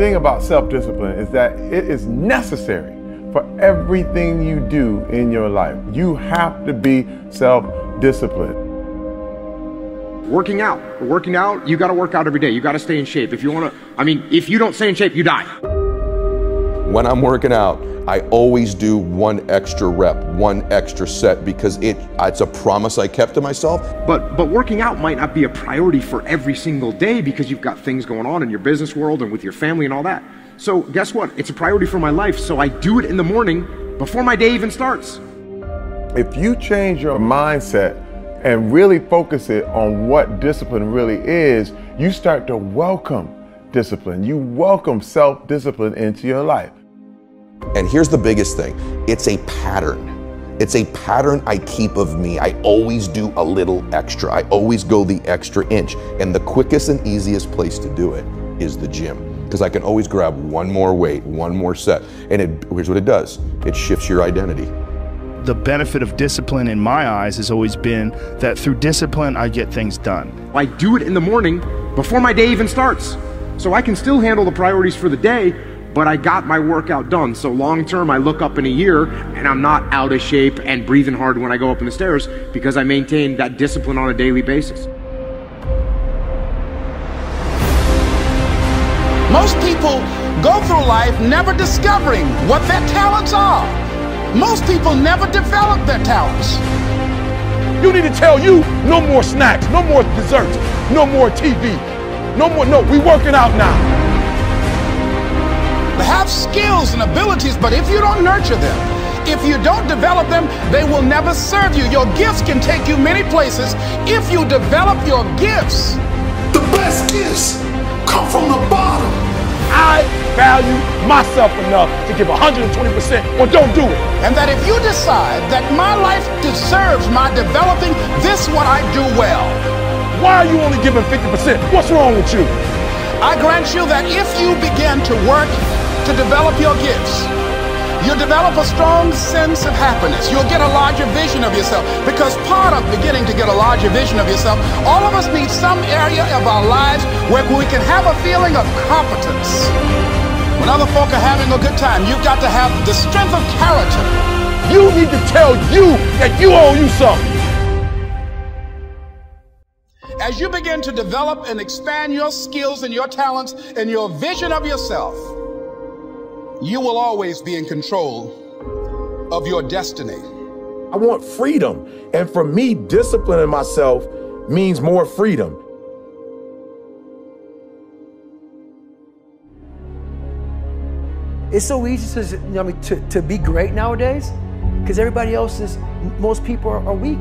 thing about self-discipline is that it is necessary for everything you do in your life. You have to be self-disciplined. Working out, you got to work out every day. You got to stay in shape. If you want to, if you don't stay in shape, you die. When I'm working out, I always do one extra rep, one extra set, because it's a promise I kept to myself. But working out might not be a priority for every single day because you've got things going on in your business world and with your family and all that. So guess what? It's a priority for my life, so I do it in the morning before my day even starts. If you change your mindset and really focus it on what discipline really is, you start to welcome discipline. You welcome self-discipline into your life. And here's the biggest thing. It's a pattern. It's a pattern I keep of me. I always do a little extra. I always go the extra inch. And the quickest and easiest place to do it is the gym. Because I can always grab one more weight, one more set. And here's what it does. It shifts your identity. The benefit of discipline in my eyes has always been that through discipline, I get things done. I do it in the morning before my day even starts. So I can still handle the priorities for the day, but I got my workout done. So long term, I look up in a year and I'm not out of shape and breathing hard when I go up in the stairs because I maintain that discipline on a daily basis. Most people go through life never discovering what their talents are. Most people never develop their talents. You need to tell you, no more snacks, no more desserts, no more TV, no, we working out now. They have skills and abilities, but if you don't nurture them, if you don't develop them, they will never serve you. Your gifts can take you many places if you develop your gifts. The best gifts come from the bottom. I value myself enough to give 120% or don't do it. And that if you decide that my life deserves my developing this what I do well. Why are you only giving 50%? What's wrong with you? I grant you that if you begin to work to develop your gifts, you'll develop a strong sense of happiness. You'll get a larger vision of yourself, because part of beginning to get a larger vision of yourself, all of us need some area of our lives where we can have a feeling of competence. When other folk are having a good time, you've got to have the strength of character. You need to tell you that you owe you something. As you begin to develop and expand your skills and your talents and your vision of yourself, you will always be in control of your destiny. I want freedom. And for me, disciplining myself means more freedom. It's so easy to be great nowadays because everybody else most people are weak.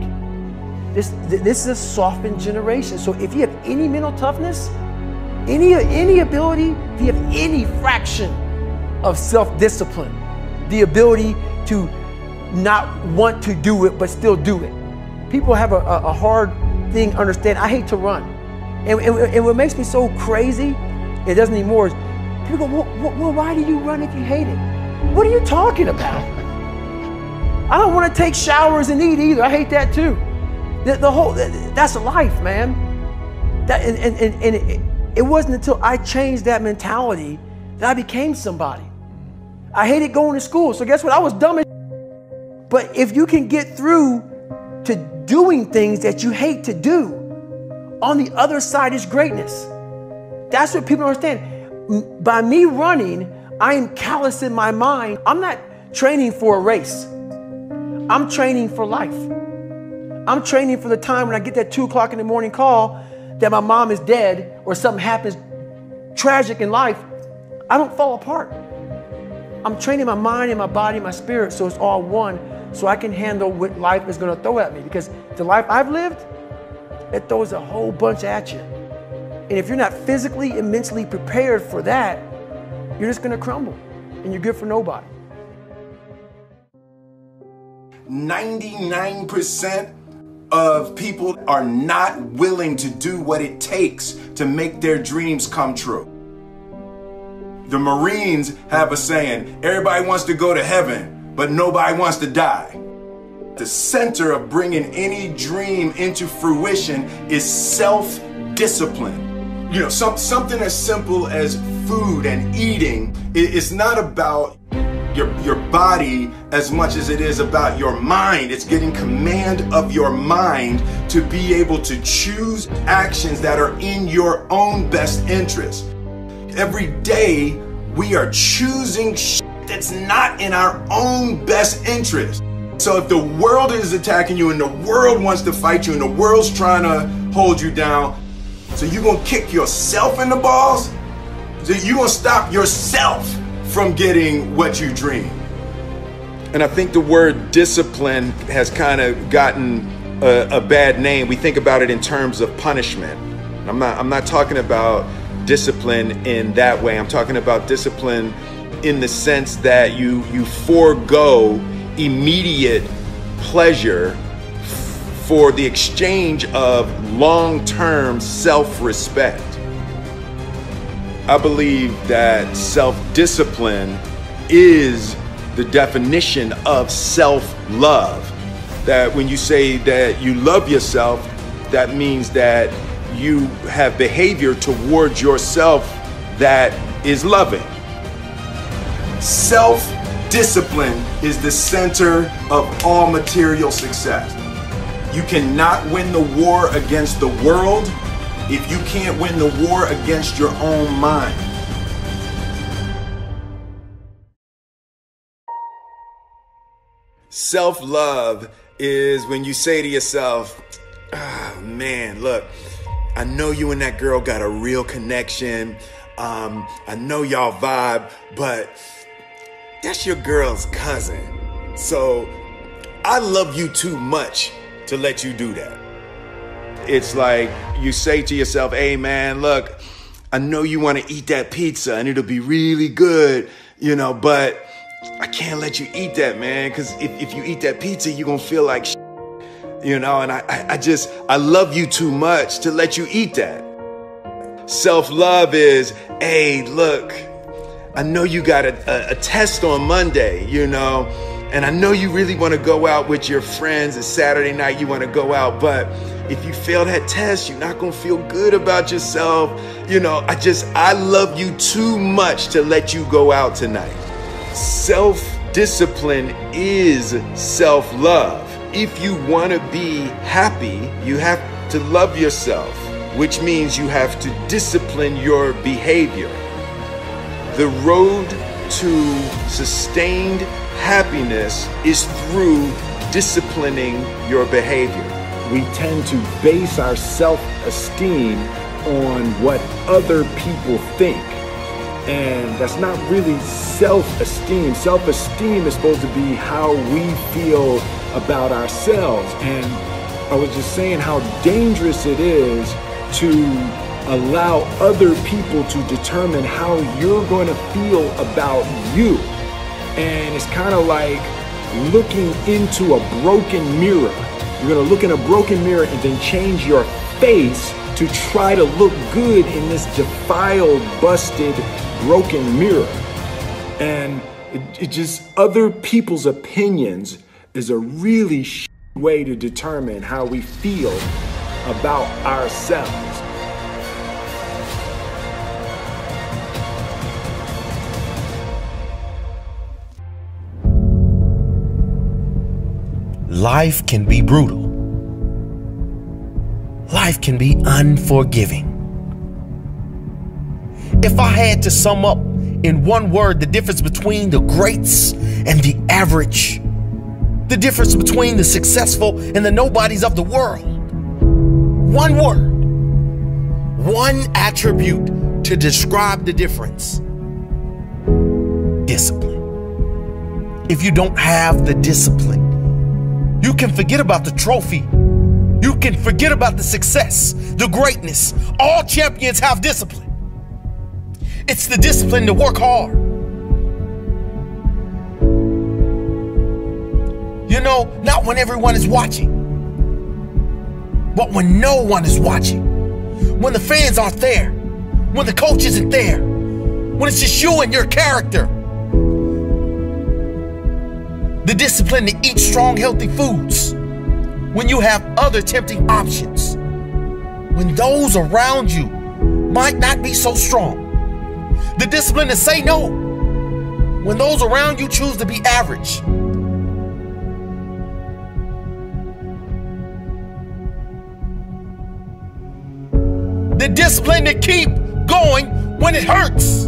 This is a softened generation. So if you have any mental toughness, any ability, if you have any fraction of self-discipline, the ability to not want to do it but still do it. People have a hard thing understand. I hate to run. And what makes me so crazy, it doesn't anymore, is people go, well, why do you run if you hate it? What are you talking about? I don't want to take showers and eat either. I hate that too. That's life, man. It wasn't until I changed that mentality that I became somebody. I hated going to school, so guess what? I was dumb as shit. But if you can get through to doing things that you hate to do, on the other side is greatness. That's what people don't understand. By me running, I am callous in my mind. I'm not training for a race. I'm training for life. I'm training for the time when I get that 2 o'clock in the morning call that my mom is dead or something happens tragic in life. I don't fall apart. I'm training my mind and my body and my spirit so it's all one, so I can handle what life is going to throw at me. Because the life I've lived, it throws a whole bunch at you. And if you're not physically and mentally prepared for that, you're just going to crumble and you're good for nobody. 99% of people are not willing to do what it takes to make their dreams come true. The Marines have a saying, everybody wants to go to heaven, but nobody wants to die. The center of bringing any dream into fruition is self-discipline. You know, something as simple as food and eating. It's not about your body as much as it is about your mind. It's getting command of your mind to be able to choose actions that are in your own best interest. Every day we are choosing shit that's not in our own best interest. So if the world is attacking you and the world wants to fight you and the world's trying to hold you down, so you're gonna kick yourself in the balls? So you're gonna stop yourself from getting what you dream. And I think the word discipline has kind of gotten a bad name. We think about it in terms of punishment. I'm not talking about discipline in that way. I'm talking about discipline in the sense that you forego immediate pleasure for the exchange of long-term self-respect. I believe that self-discipline is the definition of self-love. That when you say that you love yourself, that means that you have behavior towards yourself that is loving. Self-discipline is the center of all material success. You cannot win the war against the world if you can't win the war against your own mind. Self-love is when you say to yourself, oh man, look, I know you and that girl got a real connection. I know y'all vibe, but that's your girl's cousin. So I love you too much to let you do that. It's like you say to yourself, hey man, look, I know you want to eat that pizza and it'll be really good, you know, but I can't let you eat that, man, because if you eat that pizza, you're going to feel like shit, you know, and I love you too much to let you eat that. Self-love is, hey, look, I know you got a test on Monday, you know, and I know you really want to go out with your friends. It's Saturday night, you want to go out, but if you fail that test, you're not going to feel good about yourself. You know, I love you too much to let you go out tonight. Self-discipline is self-love. If you want to be happy, you have to love yourself, which means you have to discipline your behavior. The road to sustained happiness is through disciplining your behavior. We tend to base our self-esteem on what other people think. And that's not really self-esteem. Self-esteem is supposed to be how we feel about ourselves. And I was just saying how dangerous it is to allow other people to determine how you're going to feel about you. And it's kind of like looking into a broken mirror. You're going to look in a broken mirror and then change your face to try to look good in this defiled, busted, broken mirror. And it just, other people's opinions is a really way to determine how we feel about ourselves. Life can be brutal. Life can be unforgiving. If I had to sum up in one word the difference between the greats and the average, the difference between the successful and the nobodies of the world, one word, one attribute to describe the difference: discipline. If you don't have the discipline, you can forget about the trophy. You can forget about the success, the greatness. All champions have discipline. It's the discipline to work hard. You know, not when everyone is watching, but when no one is watching. When the fans aren't there. When the coach isn't there. When it's just you and your character. The discipline to eat strong, healthy foods when you have other tempting options. When those around you might not be so strong. The discipline to say no when those around you choose to be average. The discipline to keep going when it hurts.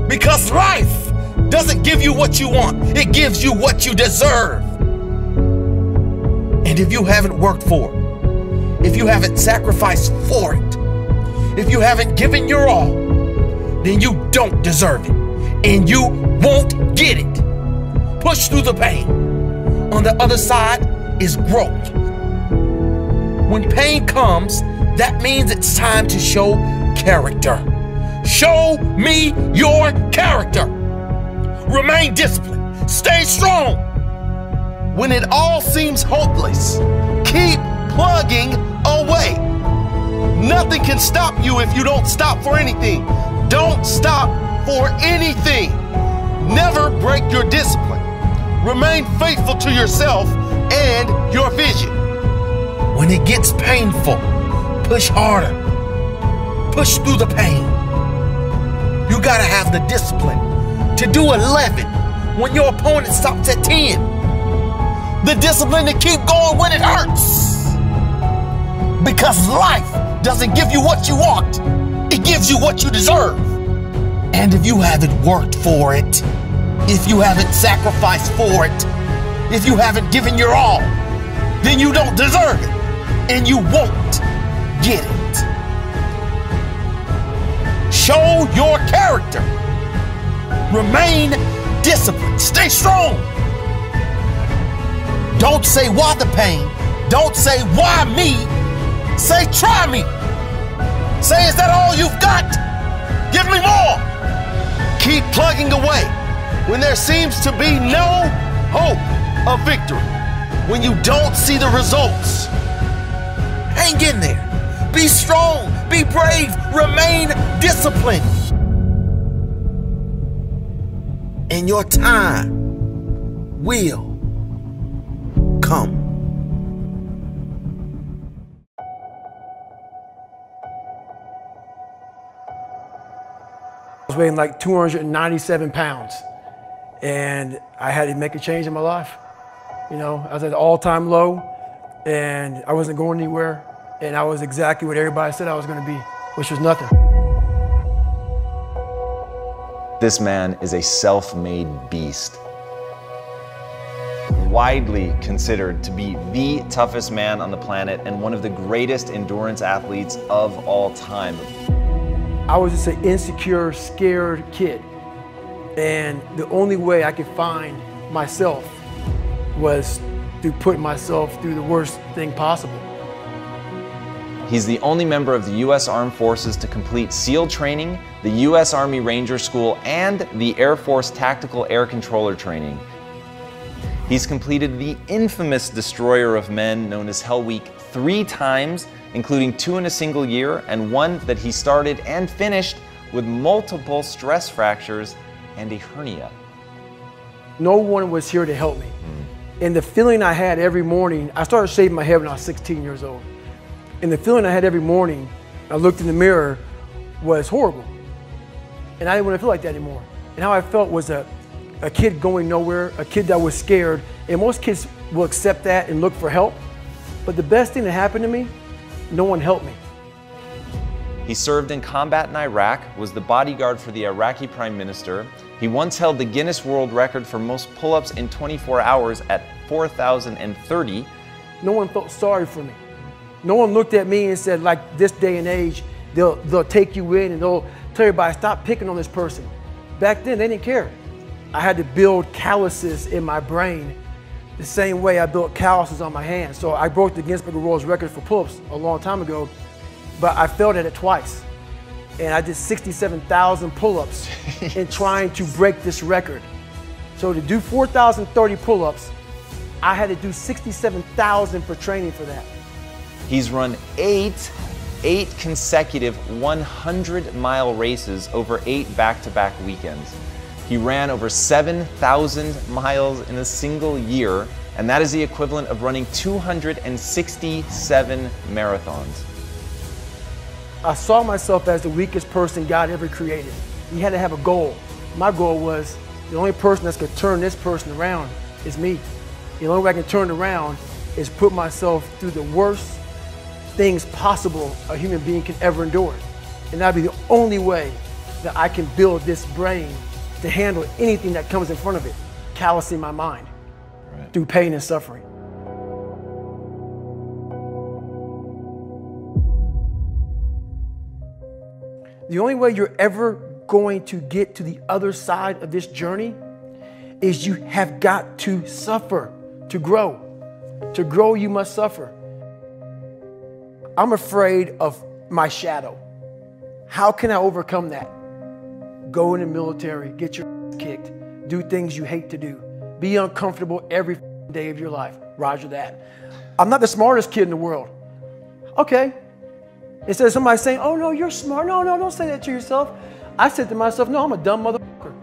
Because life doesn't give you what you want, it gives you what you deserve. And if you haven't worked for it, if you haven't sacrificed for it, if you haven't given your all, then you don't deserve it, and you won't get it. Push through the pain. On the other side is growth. When pain comes, that means it's time to show character. Show me your character. Remain disciplined. Stay strong. When it all seems hopeless, keep plugging away. Nothing can stop you if you don't stop for anything. Don't stop for anything. Never break your discipline. Remain faithful to yourself and your vision. When it gets painful, push harder. Push through the pain. You gotta have the discipline to do 11 when your opponent stops at 10. The discipline to keep going when it hurts. Because life doesn't give you what you want, it gives you what you deserve. And if you haven't worked for it, if you haven't sacrificed for it, if you haven't given your all, then you don't deserve it, and you won't get it. Show your character. Remain disciplined. Stay strong. Don't say why the pain. Don't say why me. Say try me. Say, is that all you've got? Give me more. Keep plugging away when there seems to be no hope of victory. When you don't see the results, hang in there. Be strong. Be brave. Remain disciplined. And your time will come. I was weighing like 297 pounds, and I had to make a change in my life. You know, I was at an all-time low, and I wasn't going anywhere, and I was exactly what everybody said I was going to be, which was nothing. This man is a self-made beast. Widely considered to be the toughest man on the planet and one of the greatest endurance athletes of all time. I was just an insecure, scared kid. And the only way I could find myself was to put myself through the worst thing possible. He's the only member of the U.S. Armed Forces to complete SEAL training, the U.S. Army Ranger School, and the Air Force Tactical Air Controller training. He's completed the infamous Destroyer of Men known as Hell Week 3 times, including 2 in a single year and 1 that he started and finished with multiple stress fractures and a hernia. No one was here to help me. And the feeling I had every morning, I started shaving my head when I was 16 years old. And the feeling I had every morning, I looked in the mirror, was horrible. And I didn't want to feel like that anymore. And how I felt was a kid going nowhere, a kid that was scared. And most kids will accept that and look for help. But the best thing that happened to me, no one helped me. He served in combat in Iraq, was the bodyguard for the Iraqi Prime Minister. He once held the Guinness World Record for most pull-ups in 24 hours at 4,030. No one felt sorry for me. No one looked at me and said, like this day and age, they'll take you in and they'll tell everybody, stop picking on this person. Back then, they didn't care. I had to build calluses in my brain the same way I built calluses on my hands. So I broke the Guinness World Record for pull-ups a long time ago, but I failed at it twice. And I did 67,000 pull-ups in trying to break this record. So to do 4,030 pull-ups, I had to do 67,000 for training for that. He's run eight consecutive 100-mile races over 8 back-to-back weekends. He ran over 7,000 miles in a single year, and that is the equivalent of running 267 marathons. I saw myself as the weakest person God ever created. You had to have a goal. My goal was the only person that's going to turn this person around is me. The only way I can turn it around is put myself through the worst things possible a human being can ever endure. And that'd be the only way that I can build this brain to handle anything that comes in front of it, callousing my mind through pain and suffering. The only way you're ever going to get to the other side of this journey is you have got to suffer to grow. To grow, you must suffer. I'm afraid of my shadow. How can I overcome that? Go in the military, get your ass kicked, do things you hate to do, be uncomfortable every day of your life. Roger that. I'm not the smartest kid in the world. Okay. Instead of somebody saying, oh no, you're smart. No, don't say that to yourself. I said to myself, no, I'm a dumb motherfucker.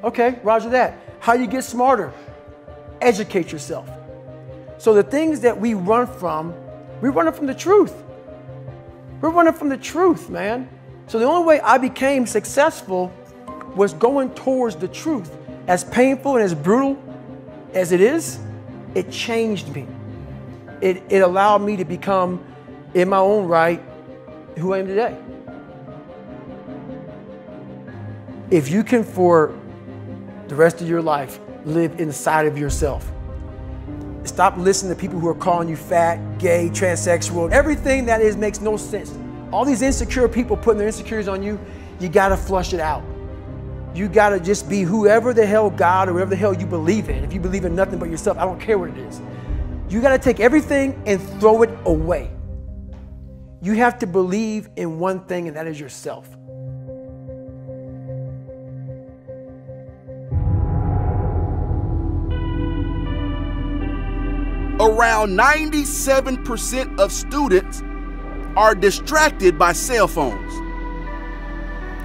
Okay, roger that. How you get smarter? Educate yourself. So the things that we run from the truth. We're running from the truth, man. So the only way I became successful was going towards the truth. As painful and as brutal as it is, it changed me. It allowed me to become, in my own right, who I am today. If you can, for the rest of your life, live inside of yourself, stop listening to people who are calling you fat, gay, transsexual. Everything that is makes no sense. All these insecure people putting their insecurities on you, you gotta flush it out. You gotta just be whoever the hell God or whatever the hell you believe in. If you believe in nothing but yourself, I don't care what it is. You gotta take everything and throw it away. You have to believe in one thing, and that is yourself. Around 97% of students are distracted by cell phones.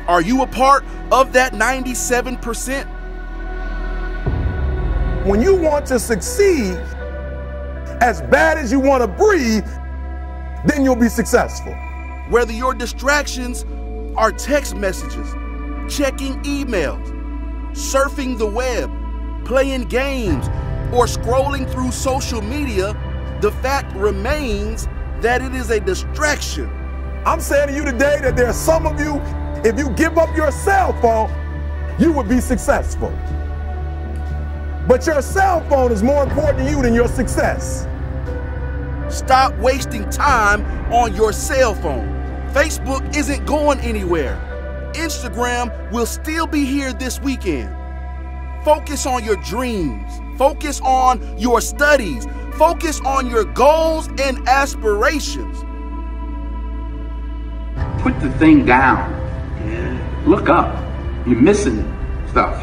Are you a part of that 97%? When you want to succeed as bad as you want to breathe, then you'll be successful. Whether your distractions are text messages, checking emails, surfing the web, playing games, or scrolling through social media, the fact remains that it is a distraction. I'm saying to you today that there are some of you, if you give up your cell phone, you would be successful. But your cell phone is more important to you than your success. Stop wasting time on your cell phone. Facebook isn't going anywhere. Instagram will still be here this weekend. Focus on your dreams. Focus on your studies. Focus on your goals and aspirations. Put the thing down. Look up. You're missing stuff.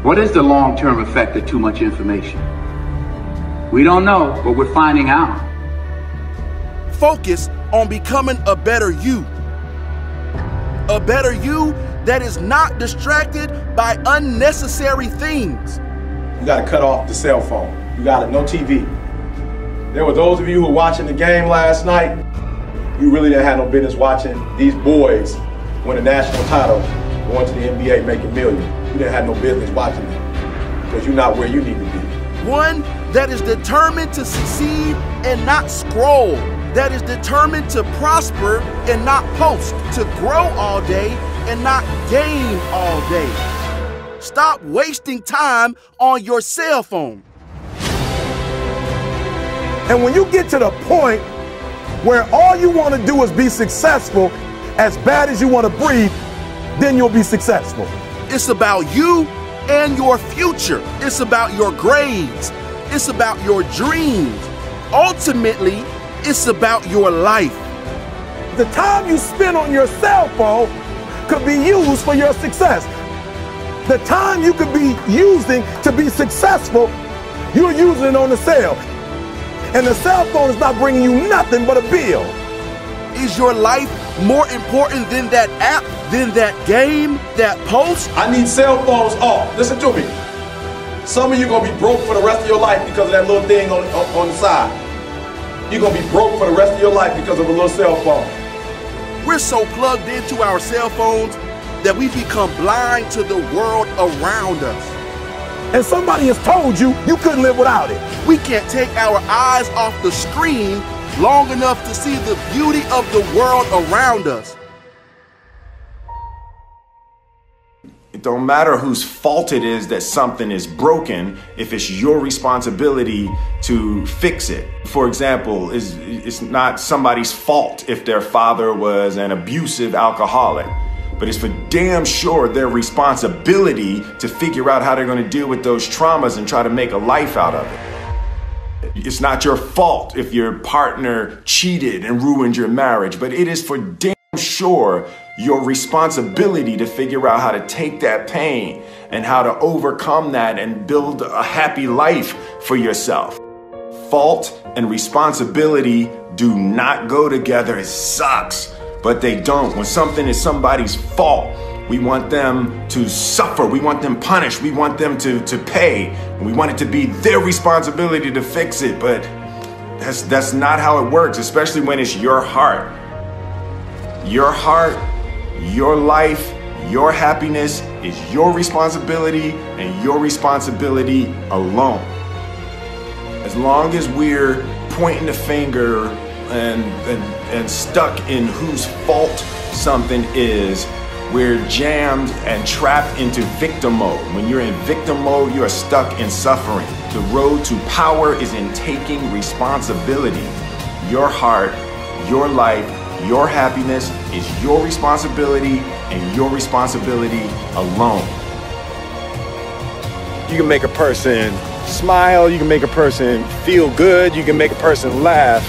What is the long-term effect of too much information? We don't know, but we're finding out. Focus on becoming a better you. A better you that is not distracted by unnecessary things. You gotta cut off the cell phone. You gotta, no TV. There were those of you who were watching the game last night, you really didn't have no business watching these boys win a national title, going to the NBA making millions. You didn't have no business watching them because you're not where you need to be. One that is determined to succeed and not scroll. That is determined to prosper and not post. To grow all day and not game all day. Stop wasting time on your cell phone. And when you get to the point where all you want to do is be successful, as bad as you want to breathe, then you'll be successful. It's about you and your future. It's about your grades. It's about your dreams. Ultimately, it's about your life. The time you spend on your cell phone could be used for your success. The time you could be using to be successful, you're using it on the cell. And the cell phone is not bringing you nothing but a bill. Is your life more important than that app, than that game, that post? I need cell phones off. Listen to me. Some of you gonna be broke for the rest of your life because of that little thing on the side. You're gonna be broke for the rest of your life because of a little cell phone. We're so plugged into our cell phones that we become blind to the world around us. And somebody has told you you couldn't live without it. We can't take our eyes off the screen long enough to see the beauty of the world around us. It don't matter whose fault it is that something is broken if it's your responsibility to fix it. For example, it's not somebody's fault if their father was an abusive alcoholic, but it's for damn sure their responsibility to figure out how they're going to deal with those traumas and try to make a life out of it. It's not your fault if your partner cheated and ruined your marriage, but it is for damn sure your responsibility to figure out how to take that pain and how to overcome that and build a happy life for yourself. Fault and responsibility do not go together. It sucks, but they don't. When something is somebody's fault, we want them to suffer. We want them punished. We want them to pay. We want it to be their responsibility to fix it, but that's not how it works, especially when it's your heart. Your heart, your life, your happiness is your responsibility and your responsibility alone. As long as we're pointing the finger and stuck in whose fault something is, we're jammed and trapped into victim mode. When you're in victim mode, you are stuck in suffering. The road to power is in taking responsibility. Your heart, your life, your happiness is your responsibility and your responsibility alone. You can make a person smile, you can make a person feel good, you can make a person laugh,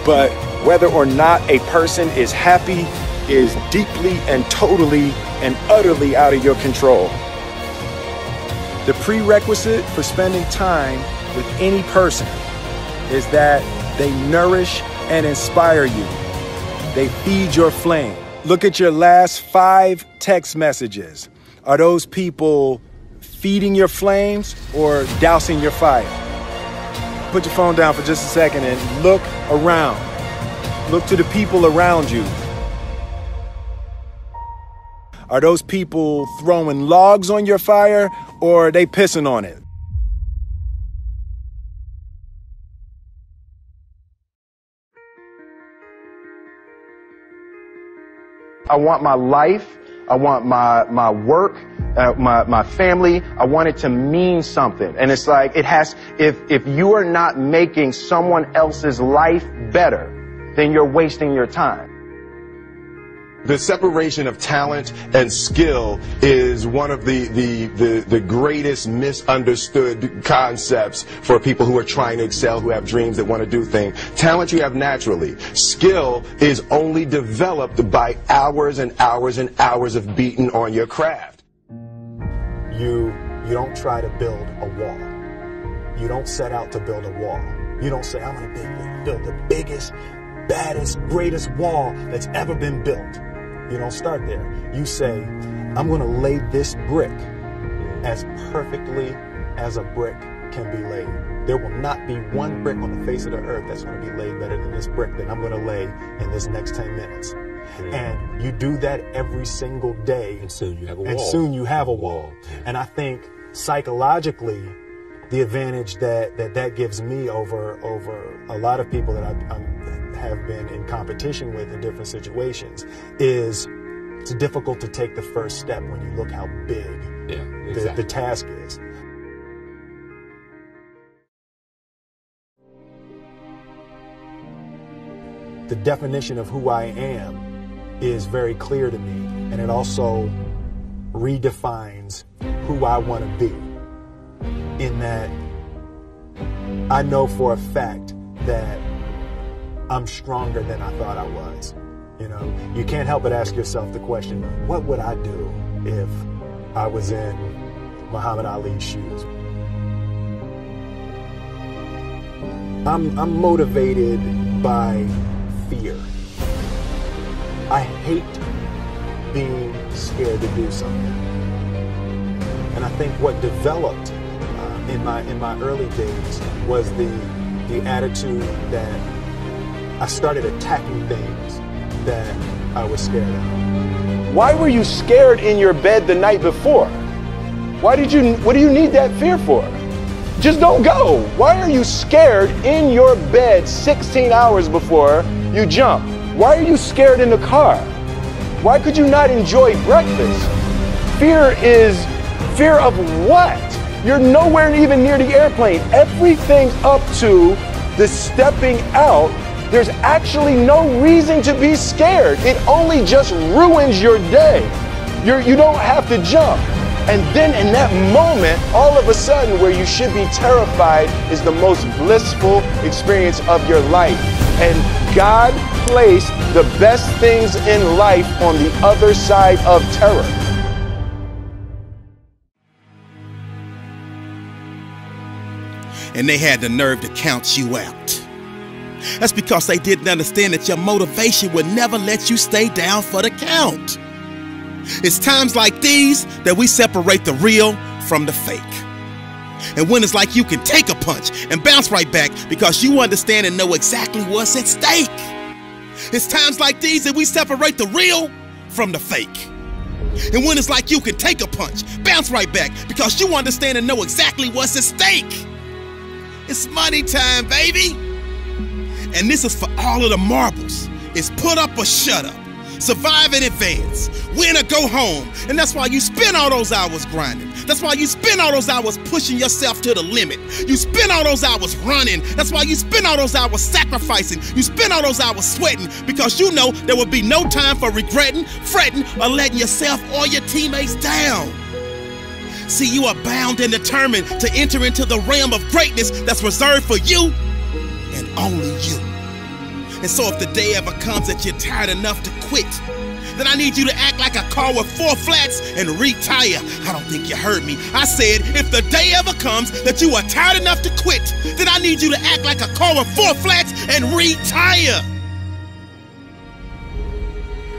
but whether or not a person is happy is deeply and totally and utterly out of your control. The prerequisite for spending time with any person is that they nourish and inspire you. They feed your flame. Look at your last 5 text messages. Are those people feeding your flames or dousing your fire? Put your phone down for just a second and look around. Look to the people around you. Are those people throwing logs on your fire or are they pissing on it? I want my life, I want my work, my family, I want it to mean something. And it's like, if you are not making someone else's life better, then you're wasting your time. The separation of talent and skill is one of the greatest misunderstood concepts for people who are trying to excel, who have dreams that want to do things. Talent you have naturally. Skill is only developed by hours and hours and hours of beating on your craft. You don't try to build a wall. You don't set out to build a wall. You don't say, I'm going to build the biggest, baddest, greatest wall that's ever been built. You don't start there. You say, I'm going to lay this brick as perfectly as a brick can be laid. There will not be one brick on the face of the earth that's going to be laid better than this brick that I'm going to lay in this next 10 minutes. And you do that every single day. And soon you have a wall. And soon you have a wall. And I think psychologically, the advantage that gives me over a lot of people that have been in competition with in different situations is it's difficult to take the first step when you look how big the task is. The definition of who I am is very clear to me, and it also redefines who I want to be, in that I know for a fact that I'm stronger than I thought I was. You know, you can't help but ask yourself the question, what would I do if I was in Muhammad Ali's shoes? I'm motivated by fear. I hate being scared to do something. And I think what developed in my early days was the attitude that I started attacking things that I was scared of. Why were you scared in your bed the night before? What do you need that fear for? Just don't go. Why are you scared in your bed 16 hours before you jump? Why are you scared in the car? Why could you not enjoy breakfast? Fear is fear of what? You're nowhere even near the airplane. Everything up to the stepping out, there's actually no reason to be scared. It only just ruins your day. You don't have to jump. And then in that moment, all of a sudden, where you should be terrified is the most blissful experience of your life. And God placed the best things in life on the other side of terror. And they had the nerve to count you out. That's because they didn't understand that your motivation would never let you stay down for the count. It's times like these that we separate the real from the fake. And when it's like you can take a punch and bounce right back because you understand and know exactly what's at stake. It's times like these that we separate the real from the fake. And when it's like you can take a punch, bounce right back because you understand and know exactly what's at stake. It's money time, baby. And this is for all of the marbles. It's put up or shut up. Survive in advance, win or go home. And that's why you spend all those hours grinding. That's why you spend all those hours pushing yourself to the limit. You spend all those hours running. That's why you spend all those hours sacrificing. You spend all those hours sweating because you know there will be no time for regretting, fretting, or letting yourself or your teammates down. See, you are bound and determined to enter into the realm of greatness that's reserved for you and only you. And so if the day ever comes that you're tired enough to quit, then I need you to act like a car with 4 flats and retire. I don't think you heard me. I said, if the day ever comes that you are tired enough to quit, then I need you to act like a car with 4 flats and retire.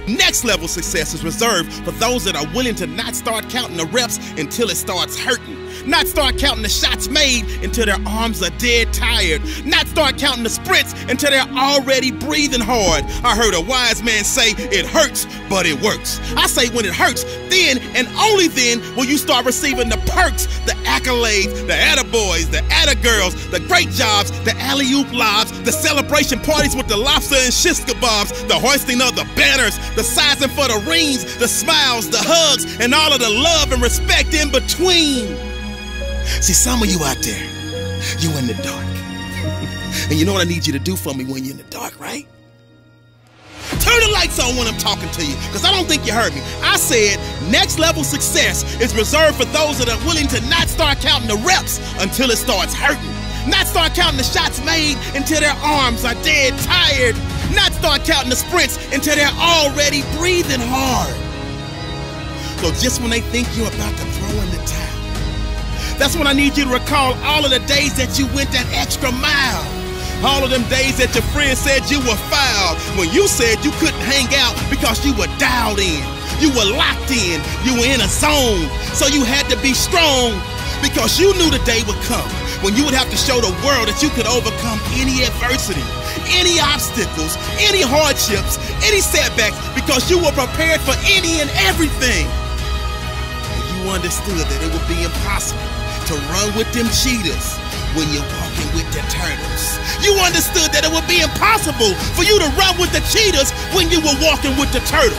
Next level success is reserved for those that are willing to not start counting the reps until it starts hurting. Not start counting the shots made until their arms are dead tired. Not start counting the sprints until they're already breathing hard. I heard a wise man say, it hurts, but it works. I say when it hurts, then and only then will you start receiving the perks, the accolades, the attaboys, the attagirls, the great jobs, the alley-oop lobs, the celebration parties with the lobster and shish kebabs, the hoisting of the banners, the sizing for the rings, the smiles, the hugs, and all of the love and respect in between. See, some of you out there, you in the dark. And you know what I need you to do for me when you're in the dark, right? Turn the lights on when I'm talking to you, because I don't think you heard me. I said next level success is reserved for those that are willing to not start counting the reps until it starts hurting. Not start counting the shots made until their arms are dead tired. Not start counting the sprints until they're already breathing hard. So just when they think you're about to throw in the towel, that's when I need you to recall all of the days that you went that extra mile. All of them days that your friends said you were foul, when you said you couldn't hang out because you were dialed in. You were locked in. You were in a zone. So you had to be strong because you knew the day would come when you would have to show the world that you could overcome any adversity, any obstacles, any hardships, any setbacks, because you were prepared for any and everything. And you understood that it would be impossible to run with them cheetahs when you're walking with the turtles. You understood that it would be impossible for you to run with the cheetahs when you were walking with the turtles.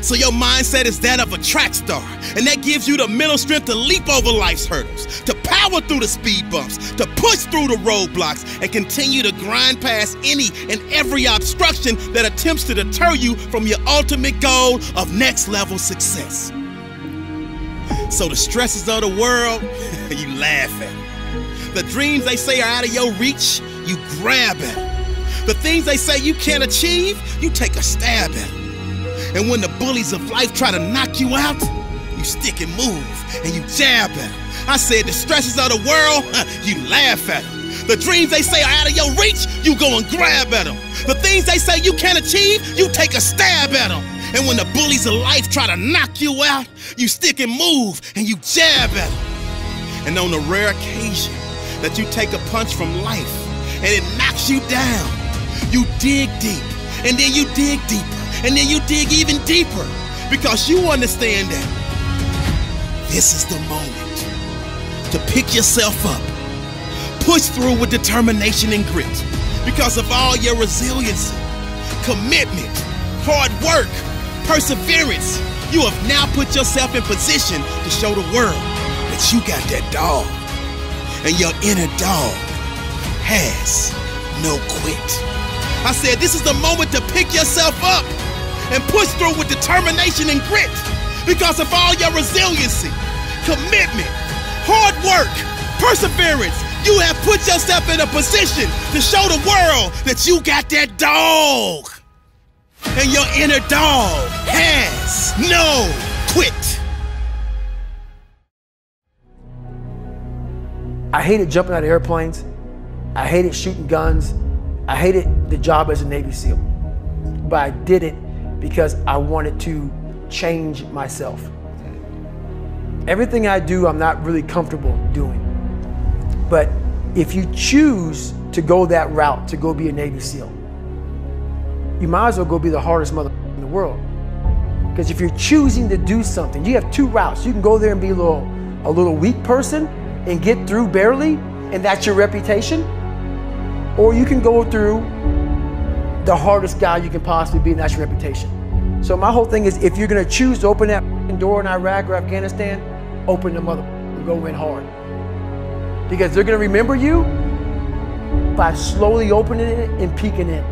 So your mindset is that of a track star, and that gives you the mental strength to leap over life's hurdles, to power through the speed bumps, to push through the roadblocks, and continue to grind past any and every obstruction that attempts to deter you from your ultimate goal of next level success. So the stresses of the world, you laugh at them. The dreams they say are out of your reach, you grab at them. The things they say you can't achieve, you take a stab at them. And when the bullies of life try to knock you out, you stick and move, and you jab at them. I said the stresses of the world, you laugh at them. The dreams they say are out of your reach, you go and grab at them. The things they say you can't achieve, you take a stab at them. And when the bullies of life try to knock you out, you stick and move, and you jab at them. And on the rare occasion that you take a punch from life and it knocks you down, you dig deep And then you dig deeper. And then you dig even deeper. Because you understand that this is the moment to pick yourself up. Push through with determination and grit. Because of all your resiliency, commitment, hard work, perseverance, you have now put yourself in position to show the world that you got that dog. And your inner dog has no quit. I said this is the moment to pick yourself up and push through with determination and grit. Because of all your resiliency, commitment, hard work, perseverance, you have put yourself in a position to show the world that you got that dog. And your inner dog has no quit. I hated jumping out of airplanes. I hated shooting guns. I hated the job as a Navy SEAL. But I did it because I wanted to change myself. Everything I do, I'm not really comfortable doing. But if you choose to go that route, to go be a Navy SEAL, you might as well go be the hardest mother in the world. Because if you're choosing to do something, you have two routes. You can go there and be a little weak person and get through barely, and that's your reputation. Or you can go through the hardest guy you can possibly be, and that's your reputation. So my whole thing is, if you're gonna choose to open that door in Iraq or Afghanistan, open the mother and go in hard. Because they're gonna remember you by slowly opening it and peeking in.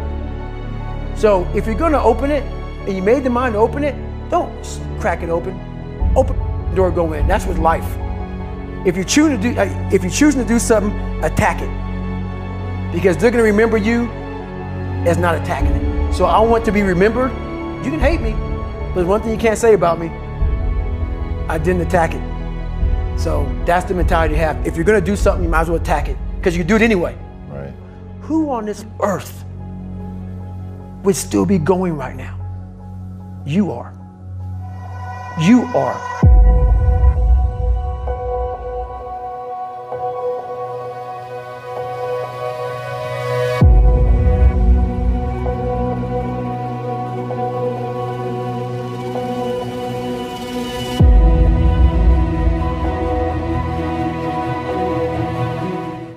So if you're gonna open it, and you made the mind to open it, don't crack it open. Open the door, go in. That's with life. If you're choosing to do something, attack it. Because they're gonna remember you as not attacking it. So I want to be remembered. You can hate me, but there's one thing you can't say about me. I didn't attack it. So that's the mentality to have. If you're gonna do something, you might as well attack it, because you can do it anyway. Right. Who on this earth would still be going right now? You are. You are.